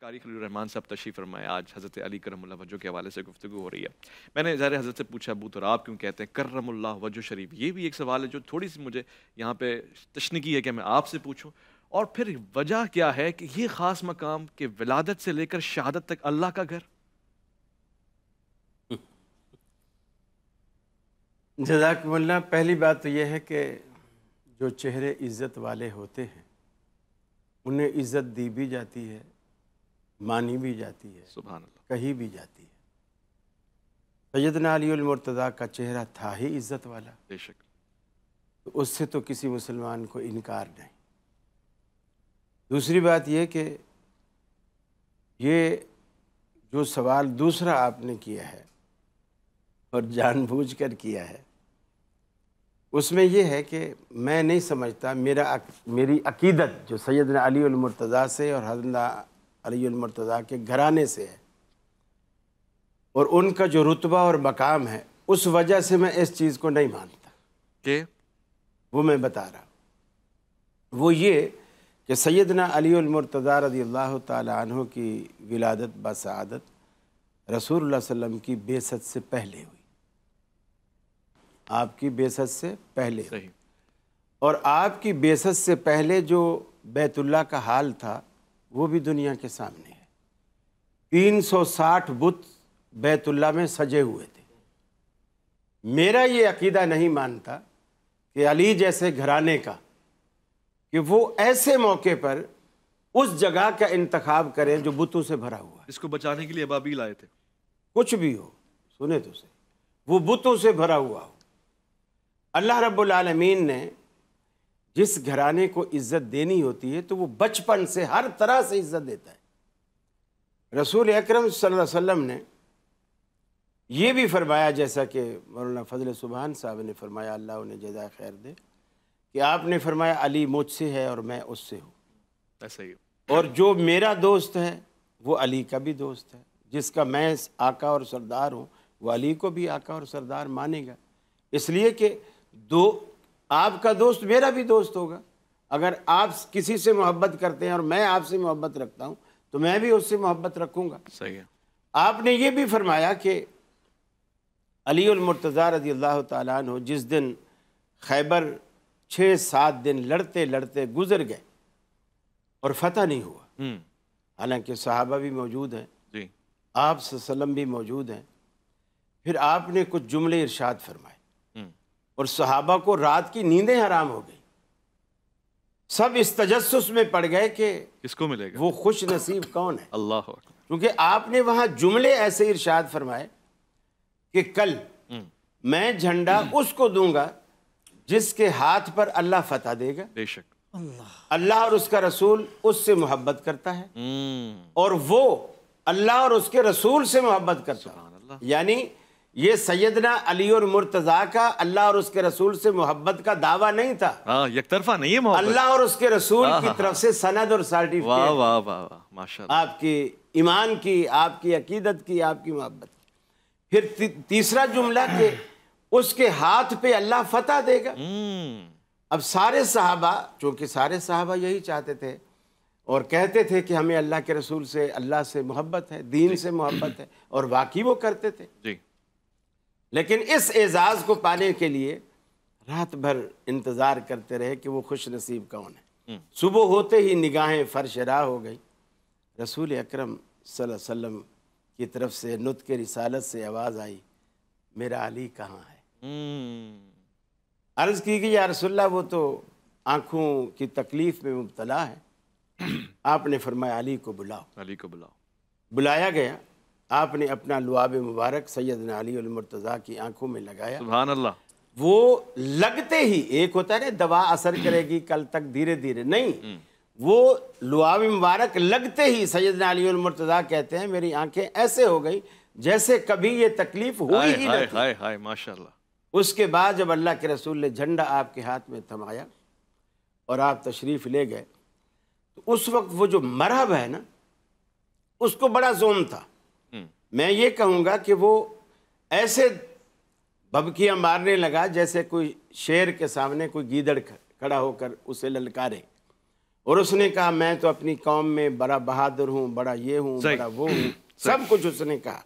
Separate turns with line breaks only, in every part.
قاری خلیل الرحمان صاحب تشریف فرمائے. آج حضرت علی کرم اللہ وجہ کے حوالے سے گفتگو ہو رہی ہے. میں نے ظاہر حضرت سے پوچھا ابو تراب کیوں کہتے ہیں کرم اللہ وجہ شریف. یہ بھی ایک سوال ہے جو تھوڑی سی مجھے یہاں پہ تشنیکی ہے کہ میں آپ سے پوچھوں. اور پھر وجہ کیا ہے کہ یہ خاص مقام کہ ولادت سے لے کر شہادت تک اللہ کا گھر.
جزاکم اللہ. پہلی بات تو یہ ہے کہ جو چہرے عزت والے ہوتے ہیں انہیں عزت دی بھی جاتی ہے، مانی بھی جاتی ہے،
سبحان اللہ.
کہی بھی جاتی ہے. سیدنا علی المرتضیٰ کا چہرہ تھا ہی عزت والا،
بے شک.
تو اس سے تو کسی مسلمان کو انکار نہیں. دوسری بات یہ کہ یہ جو سوال دوسرا آپ نے کیا ہے اور جان بوجھ کر کیا ہے، اس میں یہ ہے کہ میں نہیں سمجھتا میری عقیدت جو سیدنا علی المرتضیٰ سے اور حضرت علی المرتضیٰ کے گھرانے سے ہے اور ان کا جو رتبہ اور مقام ہے، اس وجہ سے میں اس چیز کو نہیں مانتا.
کہ
وہ میں بتا رہا ہوں. وہ یہ کہ سیدنا علی المرتضیٰ رضی اللہ تعالی عنہ کی ولادت بسعادت رسول اللہ صلی اللہ علیہ وسلم کی بعثت سے پہلے ہوئی. آپ کی بعثت سے پہلے ہوئی.
صحیح.
اور آپ کی بعثت سے پہلے جو بیت اللہ کا حال تھا وہ بھی دنیا کے سامنے ہے. 360 بت بیت اللہ میں سجے ہوئے تھے. میرا یہ عقیدہ نہیں مانتا کہ علی جیسے گھرانے کا کہ وہ ایسے موقع پر اس جگہ کا انتخاب کریں جو بتوں سے بھرا ہوا ہے.
اس کو بچانے کے لیے ابابیل آئے تھے.
کچھ بھی ہو، سنے تو صحیح، وہ بتوں سے بھرا ہوا ہو. اللہ رب العالمین نے جس گھرانے کو عزت دینی ہوتی ہے تو وہ بچپن سے ہر طرح سے عزت دیتا ہے. رسول اکرم صلی اللہ علیہ وسلم نے یہ بھی فرمایا، جیسا کہ مولانا فضل سبحان صاحب نے فرمایا، اللہ انہیں جزائے خیر دے، کہ آپ نے فرمایا علی مجھ سے ہے اور میں اس سے ہوں.
ایسا ہی.
اور جو میرا دوست ہے وہ علی کا بھی دوست ہے. جس کا میں آقا اور سردار ہوں وہ علی کو بھی آقا اور سردار مانے گا. اس لیے کہ آپ کا دوست میرا بھی دوست ہوگا. اگر آپ کسی سے محبت کرتے ہیں اور میں آپ سے محبت رکھتا ہوں تو میں بھی اس سے محبت رکھوں گا.
صحیح ہے.
آپ نے یہ بھی فرمایا کہ علی المرتضیٰ رضی اللہ تعالیٰ عنہ جس دن خیبر 6-7 دن لڑتے لڑتے گزر گئے اور فتح نہیں ہوا، حالانکہ صحابہ بھی موجود ہیں،
جی.
آپ صلی اللہ علیہ وسلم بھی موجود ہیں. پھر آپ نے کچھ جملے ارشاد فرمائے اور صحابہ کو رات کی نیندیں حرام ہو گئی. سب اس تجسس میں پڑ گئے کہ
کس کو ملے گا
وہ خوش نصیب کون ہے.
اللہ اکبر.
کیونکہ آپ نے وہاں جملے ایسے ارشاد فرمائے کہ کل میں جھنڈا اس کو دوں گا جس کے ہاتھ پر اللہ فتح دے گا.
بے شک.
اللہ اور اس کا رسول اس سے محبت کرتا ہے اور وہ اللہ اور اس کے رسول سے محبت کرتا ہے. یعنی یہ سیدنا علی اور مرتضیٰ کا اللہ اور اس کے رسول سے محبت کا دعویٰ نہیں تھا.
یک طرفہ نہیں ہے محبت.
اللہ اور اس کے رسول کی طرف سے سند اور
واہ
سرٹیفکیٹ
واہ واہ واہ ماشاءاللہ.
آپ کی ایمان کی، آپ کی عقیدت کی، آپ کی محبت کی. پھر تیسرا جملہ کہ اس کے ہاتھ پہ اللہ فتح دے گا. اب سارے صحابہ، چونکہ سارے صحابہ یہی چاہتے تھے اور کہتے تھے کہ ہمیں اللہ کے رسول سے، اللہ سے محبت ہے، دین سے محبت ہے، اور واقعی وہ کرتے تھے.
جی.
لیکن اس اعزاز کو پانے کے لیے رات بھر انتظار کرتے رہے کہ وہ خوش نصیب کون ہے. صبح ہوتے ہی نگاہیں فرش راہ ہو گئی. رسول اکرم صلی اللہ علیہ وسلم کی طرف سے نطق رسالت سے آواز آئی، میرا علی کہاں ہے؟ عرض کی کہ یا رسول اللہ وہ تو آنکھوں کی تکلیف میں مبتلا ہے. آپ نے فرمایا علی کو بلاؤ.
علی کو بلاؤ.
بلایا گیا. آپ نے اپنا لعاب مبارک سیدنا علی المرتضیٰ کی آنکھوں میں لگایا.
سبحان اللہ.
وہ لگتے ہی، ایک ہوتا ہے نا دوا اثر کرے گی کل تک دھیرے دھیرے، نہیں، وہ لعاب مبارک لگتے ہی سیدنا علی المرتضیٰ کہتے ہیں میری آنکھیں ایسے ہو گئی جیسے کبھی یہ تکلیف ہوئی ہی نہ تھی.
ہائے ہائے ماشاءاللہ.
اس کے بعد جب اللہ کے رسول نے جھنڈا آپ کے ہاتھ میں تھمایا اور آپ تشریف لے گئے تو اس وقت وہ جو مرحب ہے نا اس کو بڑا زوم تھا. میں یہ کہوں گا کہ وہ ایسے بھبکیاں مارنے لگا جیسے کوئی شیر کے سامنے کوئی گیدڑ کھڑا ہو کر اسے للکارے. اور اس نے کہا میں تو اپنی قوم میں بڑا بہادر ہوں، بڑا یہ ہوں، بڑا وہ ہوں، سب کچھ اس نے کہا۔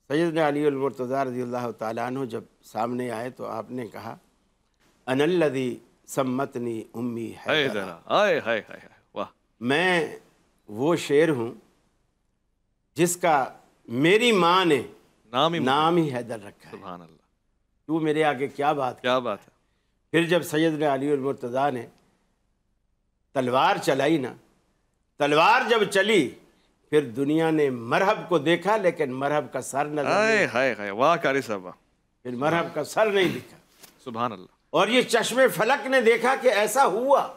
سیدنا علی المرتضیٰ رضی اللہ تعالیٰ عنہ جب سامنے آئے تو آپ نے کہا انا الذی سمتنی امی حیدر،
ہائے ہائے ہائے، واہ،
میں وہ شیر ہوں جس کا میری ماں نے نام ہی حیدر رکھا ہے۔
سبحان اللہ،
تو میرے آگے کیا بات
کیا بات ہے۔
پھر جب سیدنا علی المرتضیٰ نے تلوار چلائی نا، تلوار جب چلی پھر دنیا نے مرہب کو دیکھا لیکن مرہب کا سر نظر نہیں،
ہائے ہائے ہائے، واہ قاری صاحب،
پھر مرہب کا سر نہیں دکھا،
سبحان اللہ۔
اور یہ چشم فلک نے دیکھا کہ ایسا ہوا،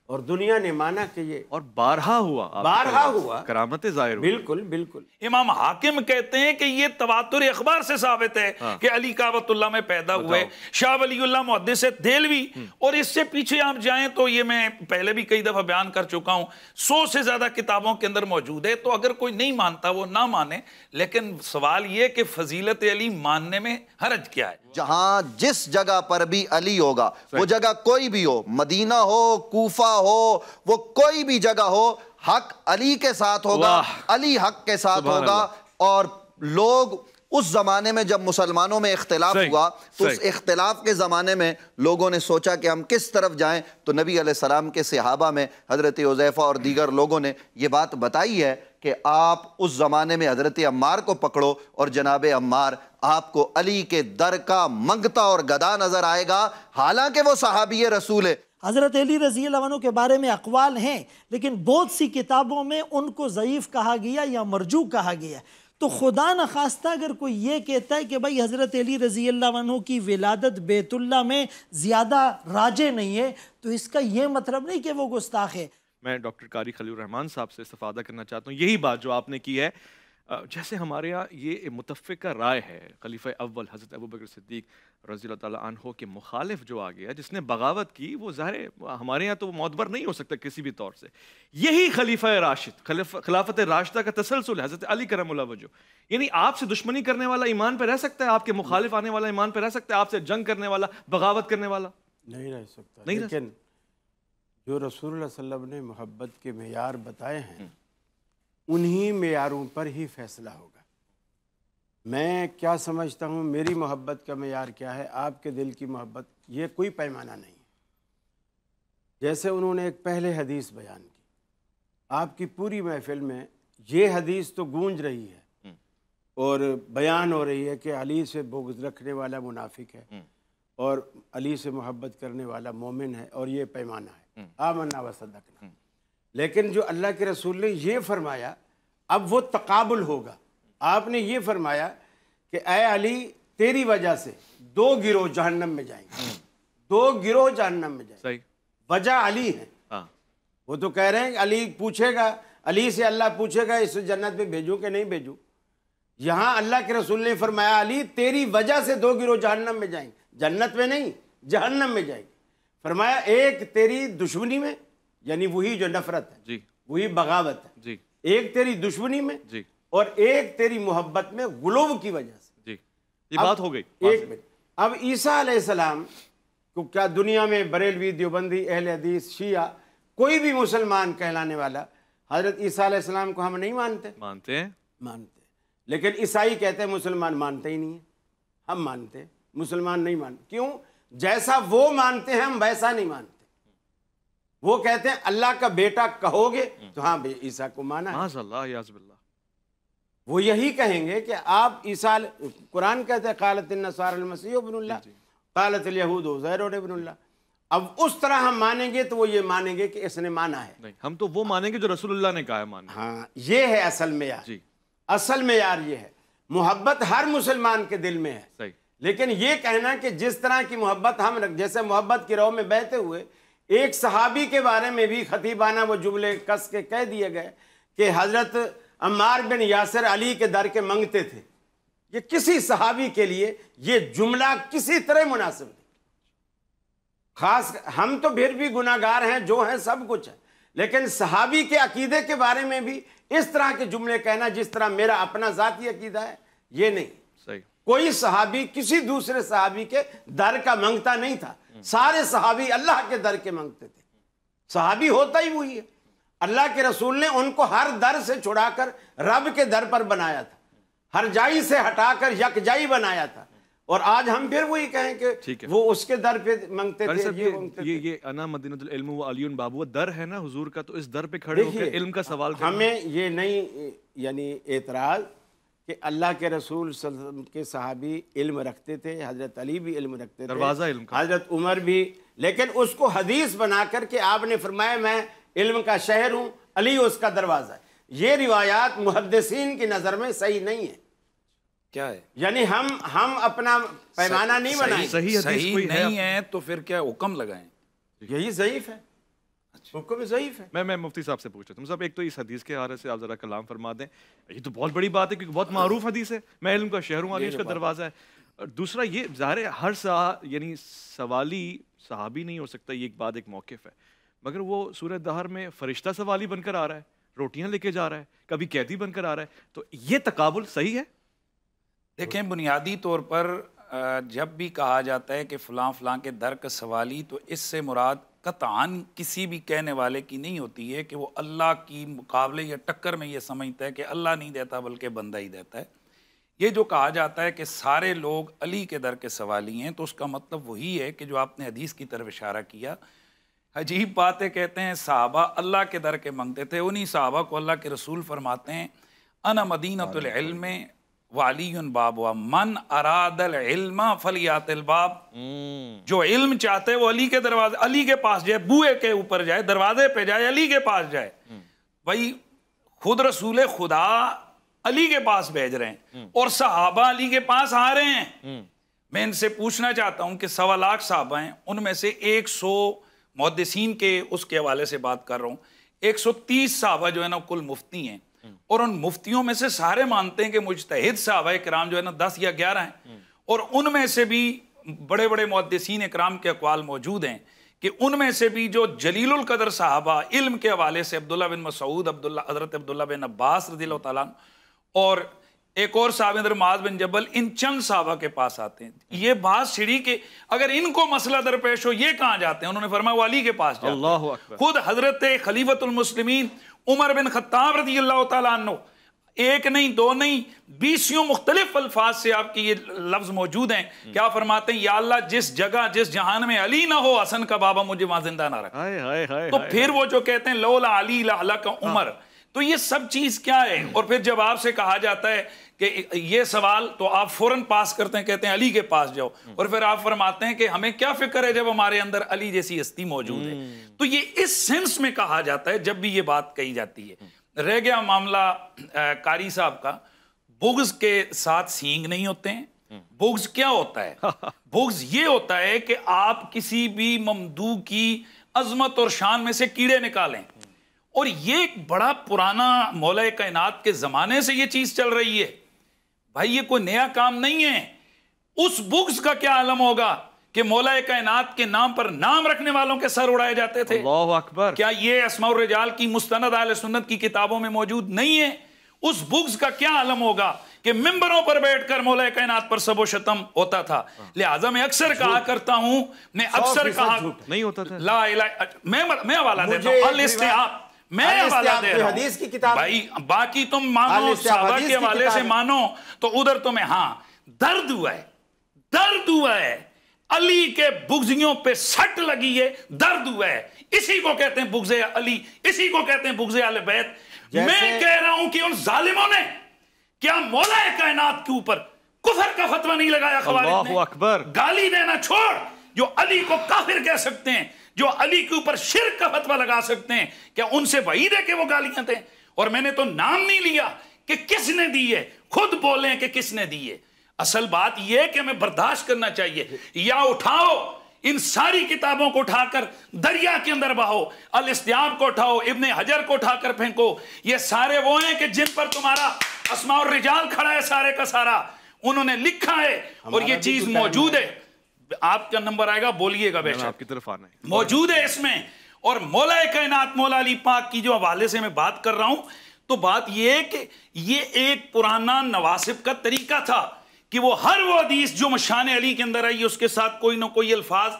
اور دنیا نے مانا کہ یہ
اور بارہا ہوا،
بارہا ہوا،
کرامتیں ظاہر ہوئی۔
بالکل بالکل۔
امام حاکم کہتے ہیں کہ یہ تواتر اخبار سے ثابت ہے کہ علی کعبۃ اللہ میں پیدا ہوئے۔ شاہ ولی اللہ محدث دہلوی، اور اس سے پیچھے آپ جائیں تو یہ میں پہلے بھی کئی دفعہ بیان کر چکا ہوں، 100 سے زیادہ کتابوں کے اندر موجود ہے۔ تو اگر کوئی نہیں مانتا وہ نہ مانے، لیکن سوال یہ کہ فضیلت علی ماننے میں حرج کیا ہے؟
جہاں جس جگہ پر بھی علی ہوگا، وہ جگہ کوئی بھی ہو، مدینہ ہو، کوفہ ہو، وہ کوئی بھی جگہ ہو، حق علی کے ساتھ ہوگا، علی حق کے ساتھ ہوگا۔ اور لوگ اس زمانے میں جب مسلمانوں میں اختلاف ہوا تو اس اختلاف کے زمانے میں لوگوں نے سوچا کہ ہم کس طرف جائیں، تو نبی علیہ السلام کے صحابہ میں حضرت حذیفہ اور دیگر لوگوں نے یہ بات بتائی ہے کہ آپ اس زمانے میں حضرت عمار کو پکڑو، اور جناب عمار آپ کو علی کے در کا منگتا اور گدا نظر آئے گا، حالانکہ وہ صحابی رسول ہے۔
حضرت علی رضی اللہ عنہ کے بارے میں اقوال ہیں، لیکن بہت سی کتابوں میں ان کو ضعیف کہا گیا یا مرجو کہا گیا۔ تو خدا نخواستہ اگر کوئی یہ کہتا ہے کہ بھائی حضرت علی رضی اللہ عنہ کی ولادت بیت اللہ میں زیادہ راجع نہیں ہے، تو اس کا یہ مطلب نہیں کہ وہ گستاخ ہے۔
میں ڈاکٹر قاری خلیل الرحمان صاحب سے استفادہ کرنا چاہتا ہوں، یہی بات جو آپ نے کی ہے۔ جیسے ہمارے یہاں یہ متفقہ رائے ہے، خلیفہ اول حضرت ابوبکر صدیق رضی اللہ تعالیٰ عنہ کے مخالف جو آ گیا، جس نے بغاوت کی، وہ ظاہر ہے ہمارے یہاں تو وہ معتبر نہیں ہو سکتا کسی بھی طور سے۔ یہی خلیفہ راشد، خلافت راشدہ کا تسلسل ہے، حضرت علی کرم اللہ وجہ۔ یعنی آپ سے دشمنی کرنے والا ایمان پہ رہ سکتا ہے، آپ کے مخالف آنے والا ایمان پہ رہ سکتا ہے، آپ سے جنگ کرنے والا، بغاوت کرنے والا
نہیں رہ سکتا۔ لیکن جو رسول اللہ صلی اللہ علیہ وسلم نے محبت کے معیار بتائے ہیں، انہی معیاروں پر ہی فیصلہ ہوگا۔ میں کیا سمجھتا ہوں، میری محبت کا معیار کیا ہے، آپ کے دل کی محبت، یہ کوئی پیمانہ نہیں ہے۔ جیسے انہوں نے ایک پہلے حدیث بیان کی، آپ کی پوری محفل میں یہ حدیث تو گونج رہی ہے اور بیان ہو رہی ہے کہ علی سے بغض رکھنے والا منافق ہے اور علی سے محبت کرنے والا مومن ہے، اور یہ پیمانہ ہے، آمنا و صدقنا۔ لیکن جو اللہ کے رسول نے یہ فرمایا، اب وہ تقابل ہوگا۔ آپ نے یہ فرمایا کہ اے علی، تیری وجہ سے 2 گروہ جہنم میں جائیں گے، 2 گروہ جہنم میں جائیں گے۔ وجہ علی ہے۔ وہ تو کہہ رہے ہیں علی پوچھے گا، علی سے اللہ پوچھے گا اس جنت میں بھیجوں کہ نہیں بھیجوں۔ یہاں اللہ کے رسول نے فرمایا علی تیری وجہ سے 2 گروہ جہنم میں جائیں گے، جنت میں نہیں جہنم میں جائیں گے۔ فرمایا ایک تیری دشمنی میں، یعنی وہی جو نفرت ہے، وہی بغاوت ہے، ایک تیری دشمنی میں، اور ایک تیری محبت میں غلو کی وجہ سے۔
یہ بات ہو گئی۔
ایک منٹ، اب عیسیٰ علیہ السلام کو کیا دنیا میں بریلوی، دیوبندی، اہل حدیث، شیعہ، کوئی بھی مسلمان کہلانے والا حضرت عیسیٰ علیہ السلام کو ہم نہیں مانتے؟ مانتے ہیں، لیکن عیسائی کہتے ہیں مسلمان مانتے ہی نہیں ہیں۔ ہم مانتے ہیں، مسلمان نہیں مانتے۔ کیوں؟ جیسا وہ مانتے ہیں ہم ویسا نہیں مانتے۔ وہ کہتے ہیں اللہ کا بیٹا کہو گے تو ہاں بھئی عیسیٰ کو مانا ہے،
معاذ اللہ، یعوذ باللہ۔
وہ یہی کہیں گے کہ آپ عیسیٰ، قرآن کہتے ہیں قالت النصارى المسیح ابن اللہ، قالت الیہود عزیر ابن اللہ۔ اب اس طرح ہم مانیں گے تو وہ یہ مانیں گے کہ اس نے مانا ہے۔
نہیں، ہم تو وہ مانیں گے جو رسول اللہ نے کہا ہے ماننا۔
ہاں، یہ ہے اصل معیار۔ اصل معیار یہ ہے۔ محبت ہر مسلمان کے دل میں ہے، لیکن یہ کہنا کہ جس طرح کی محبت ہم جیسے محبت کی راہ میں بہتے ہوئے ایک صحابی کے بارے میں بھی خطیبانہ وہ جملے کس کے کہہ دیے گئے کہ حضرت عمار بن یاسر علی کے در کے منگتے تھے، یہ کسی صحابی کے لیے یہ جملہ کسی طرح مناسب نہیں۔ خاص ہم تو پھر بھی گناہگار ہیں، جو ہیں سب کچھ ہے، لیکن صحابی کے عقیدے کے بارے میں بھی اس طرح کے جملے کہنا جس طرح میرا اپنا ذاتی عقیدہ ہے، یہ نہیں۔ کوئی صحابی کسی دوسرے صحابی کے در کا منگتا نہیں تھا، سارے صحابی اللہ کے در کے منگتے تھے، صحابی ہوتا ہی وہی ہے. اللہ کے رسول نے ان کو ہر در سے چھڑا کر رب کے در پر بنایا تھا, ہر جائی سے ہٹا کر یک جائی بنایا تھا, اور آج ہم پھر وہی کہیں کہ وہ اس کے در پہ منگتے تھے.
یہ انا مدینۃ العلم و علی باب وہ در ہے نا حضور کا, تو اس در پہ کھڑے ہو کے علم کا سوال کرنا.
ہمیں یہ نہیں یعنی اعتراض کہ اللہ کے رسول صلی اللہ علیہ وسلم کے صحابی علم رکھتے تھے, حضرت علی بھی علم رکھتے تھے,
دروازہ علم کا,
حضرت عمر بھی, لیکن اس کو حدیث بنا کر کہ آپ نے فرمایا میں علم کا شہر ہوں, علی اس کا دروازہ ہے. یہ روایات محدثین کی نظر میں صحیح نہیں ہے.
کیا ہے
یعنی ہم اپنا پیمانہ نہیں بنائیں.
صحیح نہیں ہے تو پھر کیا حکم لگائیں؟
یہی ضعیف ہے, حکم ضعیف ہے.
میں مفتی صاحب سے پوچھ رہا ہوں صاحب, ایک تو اس حدیث کے حوالے سے آپ ذرا کلام فرما دیں. یہ تو بہت بڑی بات ہے کیونکہ بہت معروف حدیث ہے, میں علم کا شہر ہوں, علی اس کا دروازہ ہے. اور دوسرا یہ ظاہر ہے ہر یعنی سوالی صحابی نہیں ہو سکتا, یہ ایک بات, ایک موقف ہے, مگر وہ سورہ دہر میں فرشتہ سوالی بن کر آ رہا ہے, روٹیاں لے کے جا رہا ہے, کبھی قیدی بن کر آ رہا ہے, تو یہ تقابل صحیح ہے؟
دیکھیں بنیادی طور پر جب بھی کہا جاتا ہے کہ فلاں فلاں کے در کا سوالی, تو اس سے مراد قطعاً کسی بھی کہنے والے کی نہیں ہوتی ہے کہ وہ اللہ کی مقابلے یا ٹکر میں یہ سمجھتا ہے کہ اللہ نہیں دیتا بلکہ بندہ ہی دیتا ہے. یہ جو کہا جاتا ہے کہ سارے لوگ علی کے در کے سوالی ہیں, تو اس کا مطلب وہی ہے کہ جو آپ نے حدیث کی طرف اشارہ کیا. عجیب باتیں کہتے ہیں صحابہ اللہ کے در کے منگتے تھے, انہی صحابہ کو اللہ کے رسول فرماتے ہیں انا مدینۃ العلم وعلی بابها من اراد العلم فلیات الباب. جو علم چاہتے وہ علی کے دروازے, علی کے پاس جائے, بوئے کے اوپر جائے, دروازے پہ جائے, علی کے پاس جائے. بھائی خود رسول خدا علی کے پاس بھیج رہے ہیں اور صحابہ علی کے پاس آ رہے ہیں. میں ان سے پوچھنا چاہتا ہوں کہ 1.25 لاکھ صحابہ ہیں, ان میں سے 100 محدثین کے اس کے حوالے سے بات کر رہا ہوں, 130 صحابہ جو ہے نا کل مفتی ہیں, اور ان مفتیوں میں سے سارے مانتے ہیں کہ مجتہد صحابہ اکرام جو ہے نا 10 یا 11 ہیں, اور ان میں سے بھی بڑے بڑے محدثین اکرام کے اقوال موجود ہیں کہ ان میں سے بھی جو جلیل القدر صحابہ علم کے حوالے سے عبداللہ بن مسعود, حضرت عبداللہ بن عباس رضی اللہ تعالیٰ اور ایک اور صحابہ حضرت معاذ بن جبل, ان چند صحابہ کے پاس آتے ہیں. یہ بات چھڑی کہ اگر ان کو مسئلہ درپیش ہو یہ کہاں جاتے ہیں؟ انہوں نے فرمایا وہ علی کے پاس جاتے ہیں.
اللہ اکبر.
خود حضرت خلیفۃ المسلمین عمر بن خطاب رضی اللہ تعالیٰ عنہ, ایک نہیں دو نہیں 20 مختلف الفاظ سے آپ کی یہ لفظ موجود ہیں, کیا فرماتے ہیں یا اللہ جس جگہ جس جہان میں علی نہ ہو حسن کا بابا مجھے وہاں زندہ نہ رکھ. تو پھر وہ جو کہتے ہیں لولا علی لہلک عمر, تو یہ سب چیز کیا ہے؟ اور پھر جب آپ سے کہا جاتا ہے کہ یہ سوال, تو آپ فوراً پاس کرتے ہیں, کہتے ہیں علی کے پاس جاؤ, اور پھر آپ فرماتے ہیں کہ ہمیں کیا فکر ہے جب ہمارے اندر علی جیسی ہستی موجود ہے. تو یہ اس سینس میں کہا جاتا ہے جب بھی یہ بات کہی جاتی ہے. رہ گیا معاملہ قاری صاحب کا, بغض کے ساتھ سینگ نہیں ہوتے ہیں. بغض کیا ہوتا ہے؟ بغض یہ ہوتا ہے کہ آپ کسی بھی ممدوح کی عظمت اور شان میں سے کیڑے نکالیں, اور یہ ایک بڑا پرانا مولا کائنات کے زمانے سے یہ چیز چل رہی ہے. بھائی یہ کوئی نیا کام نہیں ہے. اس بغض کا کیا عالم ہوگا کہ مولا کائنات کے نام پر نام رکھنے والوں کے سر اڑائے جاتے تھے.
اللہ اکبر.
کیا یہ اسماء الرجال کی مستند اہل سنت کی کتابوں میں موجود نہیں ہے؟ اس بغض کا کیا عالم ہوگا کہ ممبروں پر بیٹھ کر مولا کائنات پر سب و شتم ہوتا تھا. لہٰذا میں اکثر کہا کرتا ہوں, میں اکثر کہا
نہیں ہوتا تھا.
لا الہ, میں حوالہ دیتا ہوں الاستیعاب, میں حوالہ دے رہا ہوں بھائی. باقی تم مانو صحابہ کے حوالے سے مانو تو ادھر تمہیں ہاں درد ہوا ہے, درد ہوا ہے, علی کے بغضیوں پہ سٹ لگی ہے, درد ہوا ہے. اسی کو کہتے ہیں بغض علی, اسی کو کہتے ہیں بغض اہل بیت. میں کہہ رہا ہوں کہ ان ظالموں نے کیا مولا کائنات کے اوپر کفر کا فتویٰ نہیں لگایا؟ خوارج نے
اللہ اکبر.
گالی دینا چھوڑ, جو علی کو کافر کہہ سکتے ہیں, جو علی کے اوپر شرک کا فتویٰ لگا سکتے ہیں, کیا ان سے بعید ہے کہ وہ گالیاں دیں؟ اور میں نے تو نام نہیں لیا کہ کس نے دی ہے, خود بولیں کہ کس نے دی ہے. اصل بات یہ ہے کہ ہمیں برداشت کرنا چاہیے. یا اٹھاؤ ان ساری کتابوں کو اٹھا کر دریا کے اندر بہو, الاستیعاب کو اٹھاؤ, ابن حجر کو اٹھا کر پھینکو. یہ سارے وہ ہیں کہ جن پر تمہارا اسماء الرجال کھڑا ہے, سارے کا سارا انہوں نے لکھا ہے, اور یہ چیز موجود ہے. آپ کا نمبر آئے گا, بولیے گا بے شک,
آپ کی طرف آنا ہے,
موجود ہے اس میں. اور مولا کائنات مولا علی پاک کی جو حوالے سے میں بات کر رہا ہوں, تو بات یہ ہے کہ یہ ایک پرانا نواسب کا طریقہ تھا کہ وہ ہر وہ حدیث جو شان علی کے اندر آئی اس کے ساتھ کوئی نہ کوئی الفاظ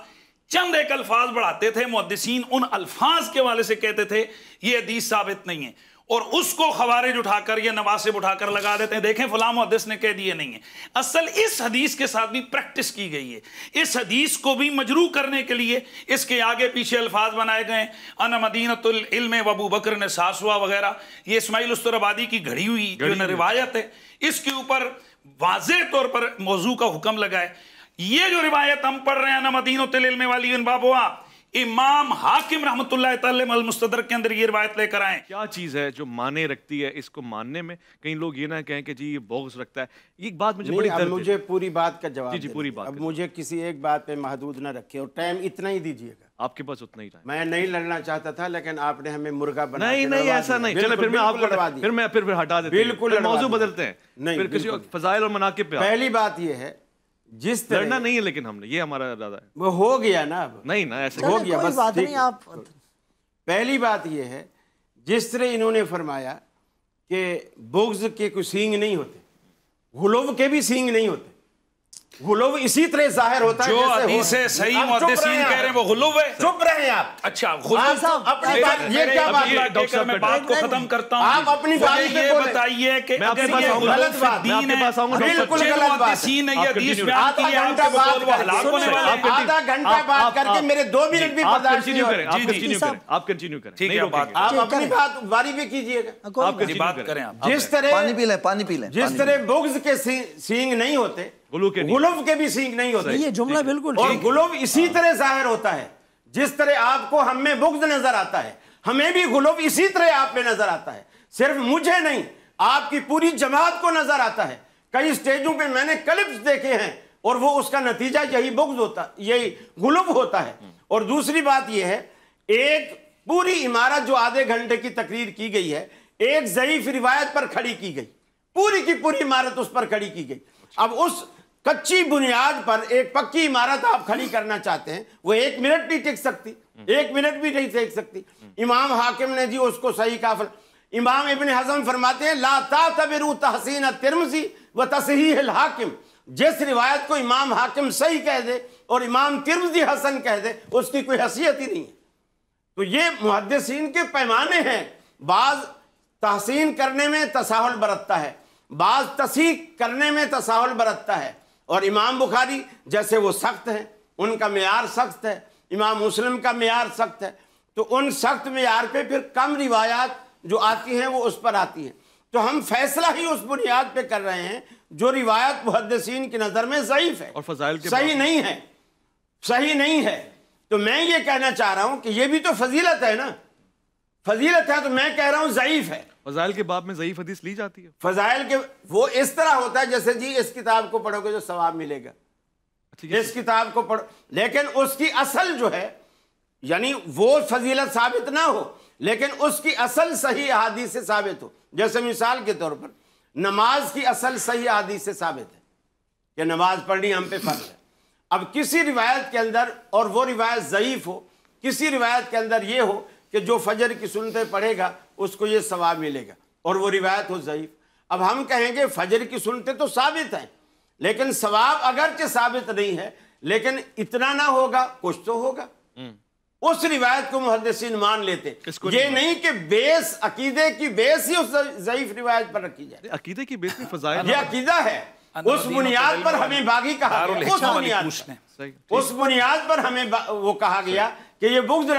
چند ایک الفاظ بڑھاتے تھے، محدثین ان الفاظ کے والے سے کہتے تھے یہ حدیث ثابت نہیں ہے، اور اس کو خوارج اٹھا کر یا نواسب اٹھا کر لگا دیتے ہیں، دیکھیں فلاں محدث نے کہہ دیے نہیں ہے۔ اصل اس حدیث کے ساتھ بھی پریکٹس کی گئی ہے، اس حدیث کو بھی مجروح کرنے کے لیے اس کے آگے پیچھے الفاظ بنائے گئے، انا مدینۃ العلم و ابو بکر نے ساسوا وغیرہ، یہ اسماعیل استرابادی کی گھڑی ہوئی جو روایت ہے، اس کے اوپر واضح طور پر موضوع کا حکم لگا ہے۔ یہ جو روایت ہم پڑھ رہے ہیں نا مدینۃ العلم والی ان بابوا، امام حاکم رحمۃ اللہ تعالی المستدرک کے اندر یہ روایت لے کر آئے۔
کیا چیز ہے جو مانے رکھتی ہے اس کو ماننے میں؟ کئی لوگ یہ نہ کہیں کہ جی یہ بغض رکھتا ہے، یہ ایک بات مجھے بڑی درد ہے۔
مجھے پوری بات کا جواب
جی پوری بات،
اب مجھے کسی ایک بات پہ محدود نہ رکھے اور ٹائم اتنا ہی دیجیے گا۔
آپ کے پاس اتنا ہی ٹائم؟
میں نہیں لڑنا چاہتا تھا لیکن آپ نے ہمیں مرغا بنا
نہیں نہیں ایسا نہیں، چلے پھر میں آپ کو پھر ہٹا دیتے ہیں، بالکل موضوع بدلتے ہیں، پھر کسی فضائل اور مناقب پہ۔
پہلی بات یہ ہے جس طرح
لڑنا نہیں ہے لیکن ہم نے، یہ ہمارا ارادہ ہے۔
وہ ہو گیا نا، اب
نہیں نا ایسا
ہو گیا بس،
بات نہیں۔ آپ
پہلی بات یہ ہے جس طرح انہوں نے فرمایا کہ بغض کے کوئی سینگ نہیں ہوتے، غلو کے بھی سینگ نہیں ہوتے، غلو اسی طرح ظاہر ہوتا ہے
جو حدیث صحیح محدثین کہہ رہے ہیں وہ غلو ہے۔
چپ رہے آپ۔
اچھا
اپنی بات یہ کیا بات ہے؟
میں بات کو ختم کرتا ہوں۔
آپ اپنی بات
یہ بتائیے کہ اگر یہ غلط بات دین ہے،
بالکل غلط بات ہے۔
نے یہ حدیث بیان کی ہے، آپ کے بقول وہ ہلاک ہونے والے ہیں۔
آدھا گھنٹہ بات کر کے میرے 2 منٹ بھی برداشت نہیں ہو رہے۔
آپ کنٹینیو کریں،
ٹھیک ہے، بات
آپ اپنی بات باری بھی کیجئے گا،
آپ بات کریں۔
جس طرح
پانی پی لیں،
جس طرح بغض کے سینگ نہیں ہوتے، غلو کے بھی سینگ نہیں ہوتے،
یہ جملہ بالکل
اور غلو اسی طرح ظاہر ہوتا ہے جس طرح آپ کو ہم میں بغض نظر آتا ہے، ہمیں بھی غلو اسی طرح آپ میں نظر آتا ہے، صرف مجھے نہیں آپ کی پوری جماعت کو نظر آتا ہے۔ کئی سٹیجوں پہ میں نے کلپس دیکھے ہیں اور وہ اس کا نتیجہ یہی بغض ہوتا، یہی غلو ہوتا ہے۔ اور دوسری بات یہ ہے، ایک پوری عمارت جو آدھے گھنٹے کی تقریر کی گئی ہے ایک ضعیف روایت پر کھڑی کی گئی، پوری کی پوری عمارت اس پر کھڑی کی گئی۔ اب اس کچی بنیاد پر ایک پکی عمارت آپ کھڑی کرنا چاہتے ہیں، وہ 1 منٹ نہیں ٹک سکتی، 1 منٹ بھی نہیں ٹک سکتی۔ امام حاکم نے جی اس کو صحیح کہا۔ امام ابن حزم فرماتے ہیں لا تعتبروا تحسین الترمذی و تصحیح الحاکم، جس روایت کو امام حاکم صحیح کہہ دے اور امام ترمذی حسن کہہ دے اس کی کوئی حیثیت ہی نہیں ہے۔ تو یہ محدثین کے پیمانے ہیں، بعض تحسین کرنے میں تساہل برتتا ہے، بعض تصحیح کرنے میں تساہل برتتا ہے، اور امام بخاری جیسے وہ سخت ہیں، ان کا معیار سخت ہے، امام مسلم کا معیار سخت ہے، تو ان سخت معیار پہ پھر کم روایات جو آتی ہیں وہ اس پر آتی ہیں۔ تو ہم فیصلہ ہی اس بنیاد پہ کر رہے ہیں جو روایت محدثین کی نظر میں ضعیف ہے
اور فضائل کے
صحیح نہیں ہے، صحیح نہیں ہے۔ تو میں یہ کہنا چاہ رہا ہوں کہ یہ بھی تو فضیلت ہے نا، فضیلت ہے، تو میں کہہ رہا ہوں ضعیف ہے۔
فضائل کے باب میں ضعیف حدیث لی جاتی ہے؟
فضائل کے وہ اس طرح ہوتا ہے جیسے جی اس کتاب کو پڑھو گے جو ثواب ملے گا، اس کتاب کو پڑھو، لیکن اس کی اصل جو ہے یعنی وہ فضیلت ثابت نہ ہو لیکن اس کی اصل صحیح احادیث سے ثابت ہو۔ جیسے مثال کے طور پر نماز کی اصل صحیح احادیث سے ثابت ہے کہ نماز پڑھنی ہم پہ فرض ہے۔ اب کسی روایت کے اندر، اور وہ روایت ضعیف ہو، کسی روایت کے اندر یہ ہو کہ جو فجر کی سنتیں پڑھے گا اس کو یہ ثواب ملے گا، اور وہ روایت ہو ضعیف۔ اب ہم کہیں گے فجر کی سنتیں تو ثابت ہیں لیکن ثواب اگرچہ ثابت نہیں ہے لیکن اتنا نہ ہوگا، کچھ تو ہوگا، اس روایت کو محدثین مان لیتے۔ یہ نہیں کہ بیس عقیدے کی بیس ہی اس ضعیف روایت پر رکھی جائے،
عقیدے کی بیس میں فضائل
یہ عقیدہ ہے، اس بنیاد پر ہمیں باغی کہا گیا، اس بنیاد پر ہمیں وہ کہا گیا کہ یہ بغض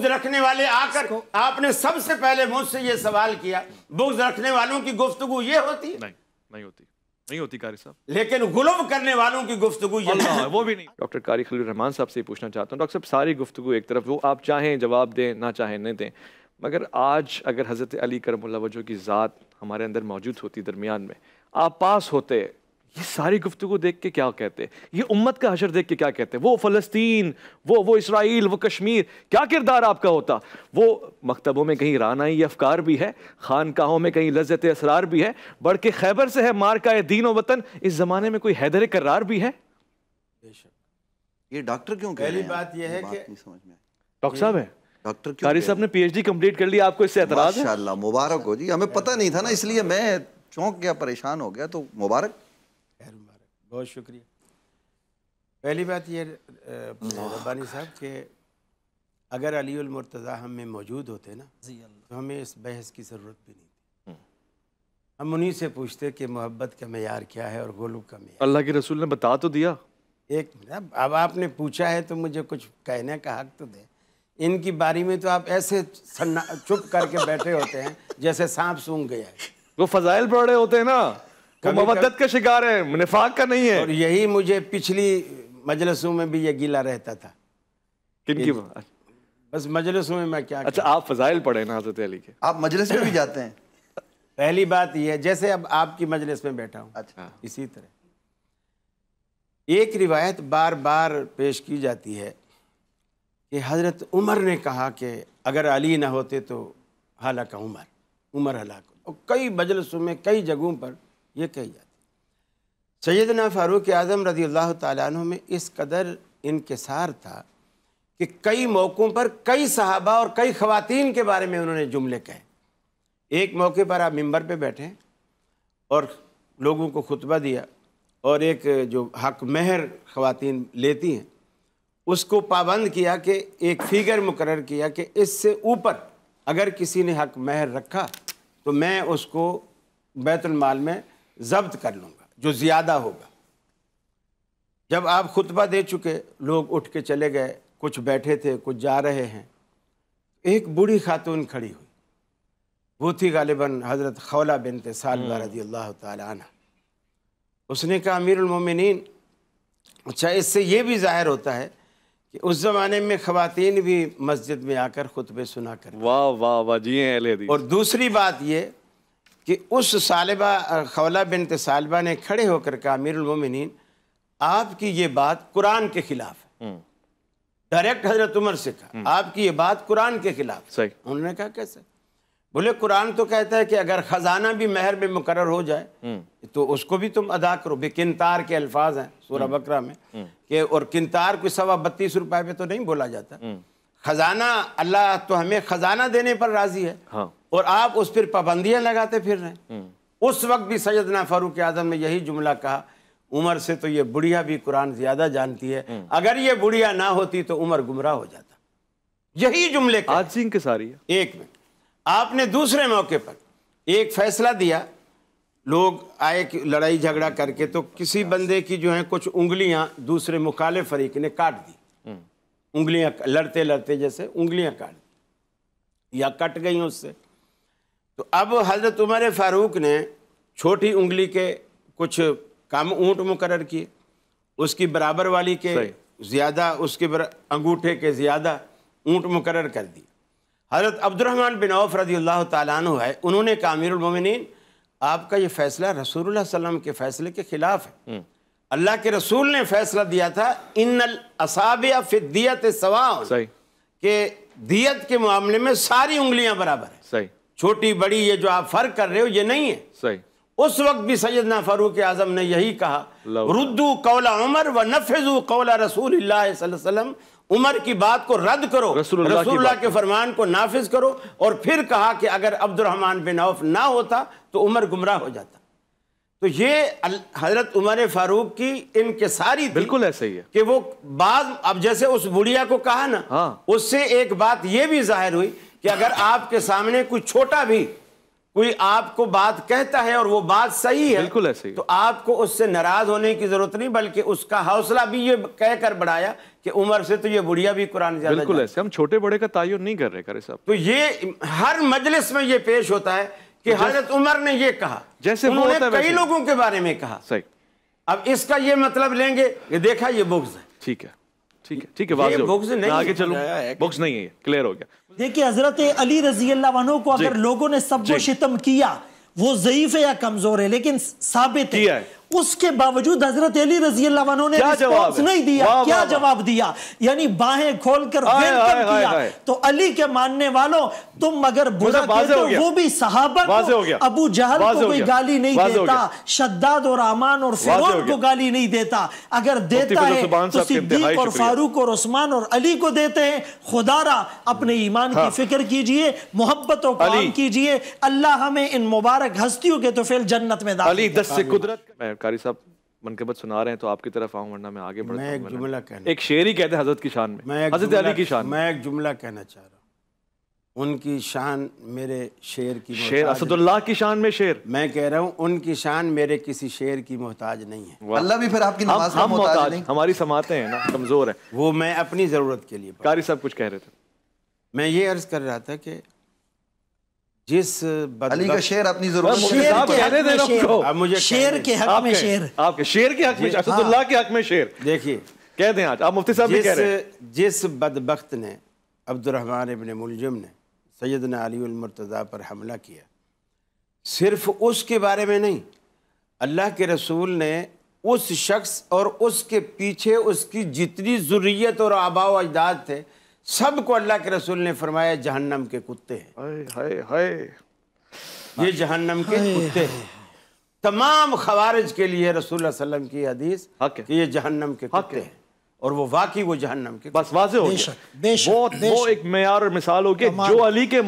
رکھنے والے آ کر آپ نے سب سے پہلے مجھ سے یہ سوال کیا، بغض رکھنے والوں کی گفتگو یہ ہوتی؟
نہیں ہوتی قاری صاحب،
لیکن غلو کرنے والوں کی گفتگو یہ نہیں،
وہ بھی نہیں۔ ڈاکٹر قاری خلیل الرحمان صاحب سے پوچھنا چاہتا ہوں، ڈاکٹر صاحب ساری گفتگو ایک طرف، وہ آپ چاہیں جواب دیں نہ چاہیں نہ دیں، مگر آج اگر حضرت علی کرم اللہ وجہہ کی ذات ہمارے اندر موجود ہوتی درمیان میں، آپ پاس ہوتے، یہ ساری گفتگو دیکھ کے کیا کہتے، یہ امت کا حشر دیکھ کے کیا کہتے، وہ فلسطین، وہ اسرائیل، وہ کشمیر، کیا کردار آپ کا ہوتا؟ وہ مکتبوں میں کہیں رانائی افکار بھی ہے، خانقاہوں میں کہیں لذت اسرار بھی ہے، بڑھ کے خیبر سے ہے مارکہ دین و وطن، اس زمانے میں کوئی حیدر کرار بھی ہے؟
یہ ڈاکٹر کیوں کہہ رہے ہیں؟
پہلی بات یہ ہے کہ
ڈاکٹر صاحب ہیں،
ڈاکٹر
قاری صاحب نے پی ایچ ڈی کمپلیٹ کر لیا، آپ کو اس سے اعتراض ہے؟
ماشاءاللہ مبارک ہو جی، ہمیں پتہ نہیں تھا نا اس لیے میں چونک گیا، پریشان ہو گیا، تو مبارک،
بہت شکریہ۔ پہلی بات یہ ربانی صاحب کہ اگر علی المرتضیٰ ہم میں موجود ہوتے نا تو ہمیں اس بحث کی ضرورت بھی نہیں تھی. ہم انہی سے پوچھتے کہ محبت کا معیار کیا ہے اور غلو کا معیار.
اللہ کے رسول نے بتا تو دیا.
ایک منٹ، اب آپ نے پوچھا ہے تو مجھے کچھ کہنے کا حق تو دے. ان کی باری میں تو آپ ایسے چپ کر کے بیٹھے ہوتے ہیں جیسے سانپ سونگ گیا ہے.
وہ فضائل پڑھ رہے ہوتے ہیں نا، وہ مودت کا شکار ہے، نفاق کا نہیں ہے.
اور یہی مجھے پچھلی مجلسوں میں بھی یہ گیلا رہتا تھا.
کن کی؟
بس مجلسوں میں میں کیا.
اچھا آپ فضائل پڑھیں نا حضرت علی کے.
آپ مجلس میں بھی جاتے ہیں؟
پہلی بات یہ ہے جیسے اب آپ کی مجلس میں بیٹھا ہوں،
اچھا
اسی طرح ایک روایت بار بار پیش کی جاتی ہے کہ حضرت عمر نے کہا کہ اگر علی نہ ہوتے تو ہلاک عمر ہلاک. اور کئی مجلسوں میں کئی جگہوں پر یہ کہی جاتی. سیدنا فاروق اعظم رضی اللہ تعالیٰ عنہ میں اس قدر انکسار تھا کہ کئی موقعوں پر کئی صحابہ اور کئی خواتین کے بارے میں انہوں نے جملے کہے. ایک موقع پر آپ ممبر پہ بیٹھے اور لوگوں کو خطبہ دیا اور ایک جو حق مہر خواتین لیتی ہیں اس کو پابند کیا کہ ایک فیگر مقرر کیا کہ اس سے اوپر اگر کسی نے حق مہر رکھا تو میں اس کو بیت المال میں ضبط کر لوں گا جو زیادہ ہوگا. جب آپ خطبہ دے چکے لوگ اٹھ کے چلے گئے، کچھ بیٹھے تھے کچھ جا رہے ہیں. ایک بوڑھی خاتون کھڑی ہوئی، وہ تھی غالباً حضرت خولہ بنت ثعلبہ رضی اللہ تعالی عنہ. اس نے کہا امیر المومنین، اچھا اس سے یہ بھی ظاہر ہوتا ہے کہ اس زمانے میں خواتین بھی مسجد میں آ کر خطبے سنا کر.
واہ واہ واہ، جی ہیں اہل حدیث.
اور دوسری بات یہ کہ اس ثعلبہ خولہ بنت ثعلبہ نے کھڑے ہو کر کہا امیر المومنین آپ کی یہ بات قرآن کے خلاف ہے. ڈائریکٹ حضرت عمر سے کہا آپ کی یہ بات قرآن کے خلاف.
صحیح.
انہوں نے کہا کیسے؟ بولے قرآن تو کہتا ہے کہ اگر خزانہ بھی مہر میں مقرر ہو جائے تو اس کو بھی تم ادا کرو. بے کنتار کے الفاظ ہیں سورہ بقرہ میں کہ اور کنتار کوئی 32 روپے پہ تو نہیں بولا جاتا. خزانہ اللہ تو ہمیں خزانہ دینے پر راضی ہے اور آپ اس پر پابندیاں لگاتے پھر رہے ہیں. اس وقت بھی سیدنا فاروق اعظم نے یہی جملہ کہا عمر سے تو یہ بڑھیا بھی قرآن زیادہ جانتی ہے، اگر یہ بڑھیا نہ ہوتی تو عمر گمراہ ہو جاتا. یہی جملے
آج سنگھ کے ساری ہے.
ایک میں آپ نے دوسرے موقع پر ایک فیصلہ دیا، لوگ آئے لڑائی جھگڑا کر کے تو کسی بندے کی جو ہیں کچھ انگلیاں دوسرے مخالف فریق نے کاٹ دی. انگلیاں لڑتے لڑتے جیسے انگلیاں کاٹ دی یا کٹ گئیں اس سے. تو اب حضرت عمر فاروق نے چھوٹی انگلی کے کچھ کم اونٹ مقرر کیے، اس کی برابر والی کے زیادہ، اس کے انگوٹھے کے زیادہ اونٹ مقرر کر دی. حضرت عبد الرحمن بن عوف رضی اللہ تعالیٰ عنہ ہے، انہوں نے کہا امیر المومنین آپ کا یہ فیصلہ رسول اللہ صلی اللہ علیہ وسلم کے فیصلے کے خلاف ہے. اللہ کے رسول نے فیصلہ دیا تھا ان الاصابع فی الدیۃ سواء، کہ دیت کے معاملے میں ساری انگلیاں برابر ہیں. چھوٹی بڑی یہ جو آپ فرق کر رہے ہو یہ نہیں ہے. اس وقت بھی سیدنا فاروق اعظم نے یہی کہا ردو قول عمر ونفذوا قول رسول اللہ صلی اللہ علیہ وسلم، عمر کی بات کو رد کرو، رسول اللہ کے فرمان کو نافذ کرو. اور پھر کہا کہ اگر عبد الرحمن بن عوف نہ ہوتا تو عمر گمراہ ہو جاتا. تو یہ حضرت عمر فاروق کی انکساری تھی.
بالکل ایسا ہی ہے
کہ وہ بعض اب جیسے اس بڑھیا کو کہا نا، اس سے ایک بات یہ بھی ظاہر ہوئی کہ اگر آپ کے سامنے کوئی چھوٹا بھی کوئی آپ کو بات کہتا ہے اور وہ بات صحیح ہے،
بالکل ایسے ہی،
تو آپ کو اس سے ناراض ہونے کی ضرورت نہیں، بلکہ اس کا حوصلہ بھی یہ کہہ کر بڑھایا کہ عمر سے تو یہ بڑھیا بھی قرآن زیادہ.
بالکل ایسے، ہم چھوٹے بڑے کا تعین نہیں کر رہے قاری صاحب.
تو یہ ہر مجلس میں یہ پیش ہوتا ہے کہ حضرت عمر نے یہ کہا،
جیسے
انہوں نے کئی لوگوں کے بارے میں کہا.
صحیح.
اب اس کا یہ مطلب لیں گے کہ دیکھا یہ بغض ہے.
ٹھیک ہے ٹھیک ہے ٹھیک ہے، واضح
بغض نہیں،
آگے چلوں. بغض نہیں ہے، کلیئر ہو گیا.
دیکھیں حضرت علی رضی اللہ عنہ کو اگر لوگوں نے سب و شتم کیا، وہ ضعیف ہے یا کمزور ہے لیکن ثابت ہے، اس کے باوجود حضرت علی رضی اللہ عنہ نے رسپانس نہیں دیا. کیا جواب دیا؟ یعنی باہیں کھول کر ویلکم کیا. تو علی کے ماننے والوں تم اگر برا کہتے ہو، وہ بھی صحابہ کو، ابو جہل کو کوئی گالی نہیں دیتا، شداد اور امان اور فرعون کو گالی نہیں دیتا. اگر دیتا ہے تو صدیق اور فاروق اور عثمان اور علی کو دیتے ہیں. خدا را اپنے ایمان کی فکر کیجئے، محبت و قرآن کیجئے. اللہ ہمیں ان مبارک ہستیوں کے تو فی الجنت میں داخل.
علی دست سے قدرت. قاری صاحب منقبت سنا رہے ہیں تو آپ کی طرف آؤں ورنہ میں آگے بڑھتا ہوں.
میں ایک جملہ کہنا
ایک شعر ہی کہتے ہیں حضرت کی شان میں, حضرت علی کی شان
میں ایک جملہ کہنا چاہ رہا ہوں. ان کی شان میرے شعر کی
شعر اسد اللہ کی شان میں شعر,
میں کہہ رہا ہوں ان کی شان میرے کسی شعر کی محتاج نہیں ہے.
اللہ بھی پھر آپ کی نماز کا
ہم
محتاج نہیں.
ہماری سماعتیں ہیں نا کمزور ہیں.
وہ میں اپنی ضرورت کے لیے
قاری صاحب کچھ کہہ رہے تھے.
میں یہ عرض کر رہا تھا کہ جس
علی کا شعر اپنی ضرورت
شعر کے حق میں شعر,
آپ کے شعر کے حق میں, اسد اللہ کے حق میں شعر.
دیکھیے
کہہ دیں آج آپ مفتی صاحب بھی کہہ رہے ہیں.
جس بدبخت نے عبد الرحمن ابن ملجم نے سیدنا علی المرتضیٰ پر حملہ کیا, صرف اس کے بارے میں نہیں, اللہ کے رسول نے اس شخص اور اس کے پیچھے اس کی جتنی ذریت اور آباء و اجداد تھے سب کو اللہ کے رسول نے فرمایا جہنم کے کتے ہیں. یہ جہنم کے کتے ہیں. تمام خوارج کے لیے رسول اللہ صلی اللہ علیہ وسلم کی حدیث کہ یہ جہنم کے کتے ہیں, اور وہ واقعی وہ جہنم کے
بس واضح ہو گیا.
بے شک
وہ ایک معیار اور مثال ہو گیا جو علی کے